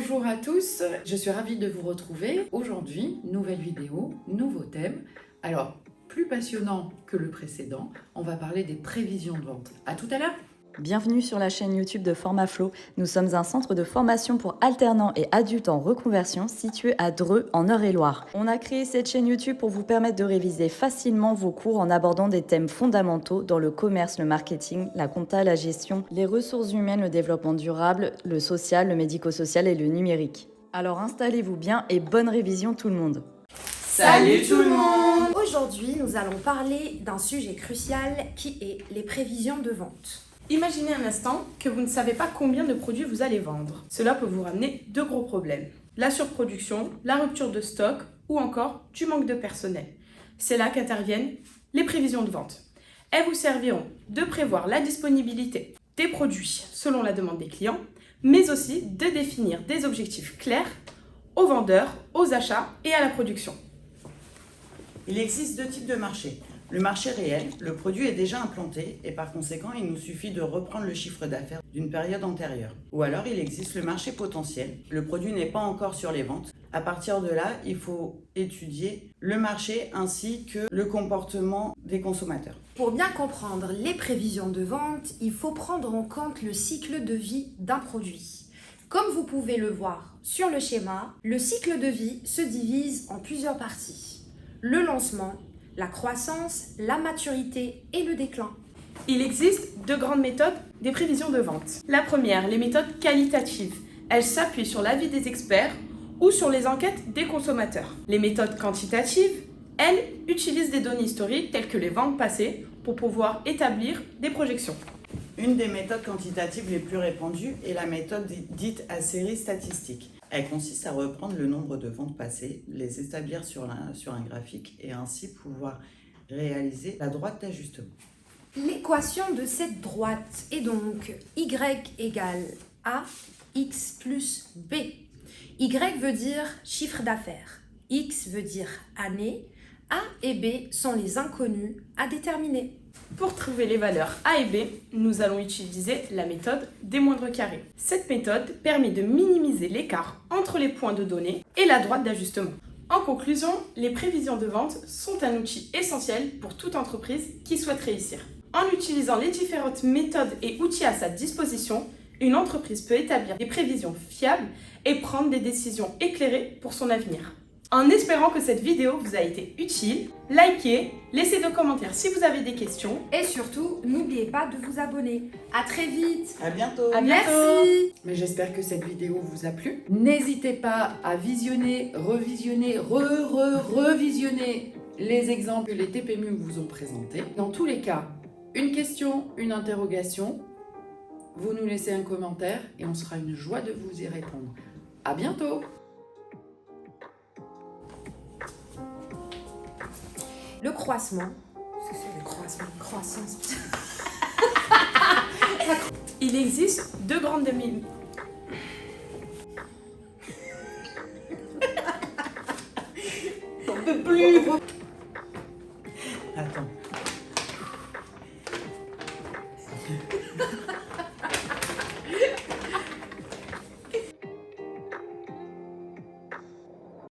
Bonjour à tous, je suis ravie de vous retrouver. Aujourd'hui, nouvelle vidéo, nouveau thème. Alors, plus passionnant que le précédent, on va parler des prévisions de vente. À tout à l'heure. Bienvenue sur la chaîne YouTube de FormaFlow. Nous sommes un centre de formation pour alternants et adultes en reconversion situé à Dreux, en Eure-et-Loire. On a créé cette chaîne YouTube pour vous permettre de réviser facilement vos cours en abordant des thèmes fondamentaux dans le commerce, le marketing, la compta, la gestion, les ressources humaines, le développement durable, le social, le médico-social et le numérique. Alors installez-vous bien et bonne révision tout le monde. Salut tout le monde! Aujourd'hui, nous allons parler d'un sujet crucial qui est les prévisions de vente. Imaginez un instant que vous ne savez pas combien de produits vous allez vendre. Cela peut vous ramener deux gros problèmes. La surproduction, la rupture de stock ou encore du manque de personnel. C'est là qu'interviennent les prévisions de vente. Elles vous serviront de prévoir la disponibilité des produits selon la demande des clients, mais aussi de définir des objectifs clairs aux vendeurs, aux achats et à la production. Il existe deux types de marchés. Le marché réel, le produit est déjà implanté et par conséquent, il nous suffit de reprendre le chiffre d'affaires d'une période antérieure. Ou alors, il existe le marché potentiel. Le produit n'est pas encore sur les ventes. À partir de là, il faut étudier le marché ainsi que le comportement des consommateurs. Pour bien comprendre les prévisions de vente, il faut prendre en compte le cycle de vie d'un produit. Comme vous pouvez le voir sur le schéma, le cycle de vie se divise en plusieurs parties. Le lancement, la croissance, la maturité et le déclin. Il existe deux grandes méthodes des prévisions de vente. La première, les méthodes qualitatives. Elles s'appuient sur l'avis des experts ou sur les enquêtes des consommateurs. Les méthodes quantitatives, elles, utilisent des données historiques telles que les ventes passées pour pouvoir établir des projections. Une des méthodes quantitatives les plus répandues est la méthode dite à série statistique. Elle consiste à reprendre le nombre de ventes passées, les établir sur un graphique et ainsi pouvoir réaliser la droite d'ajustement. L'équation de cette droite est donc Y égale A, X plus B. Y veut dire chiffre d'affaires, X veut dire année, A et B sont les inconnus à déterminer. Pour trouver les valeurs A et B, nous allons utiliser la méthode des moindres carrés. Cette méthode permet de minimiser l'écart entre les points de données et la droite d'ajustement. En conclusion, les prévisions de vente sont un outil essentiel pour toute entreprise qui souhaite réussir. En utilisant les différentes méthodes et outils à sa disposition, une entreprise peut établir des prévisions fiables et prendre des décisions éclairées pour son avenir. En espérant que cette vidéo vous a été utile, likez, laissez des commentaires si vous avez des questions. Et surtout, n'oubliez pas de vous abonner. À très vite. À bientôt! À bientôt. Merci. Mais j'espère que cette vidéo vous a plu. N'hésitez pas à visionner, revisionner, revisionner les exemples que les TPMU vous ont présentés. Dans tous les cas, une question, une interrogation, vous nous laissez un commentaire et on sera une joie de vous y répondre. À bientôt! Le croissant. C'est le croissant, croissance. Il existe deux grandes demi... Attends.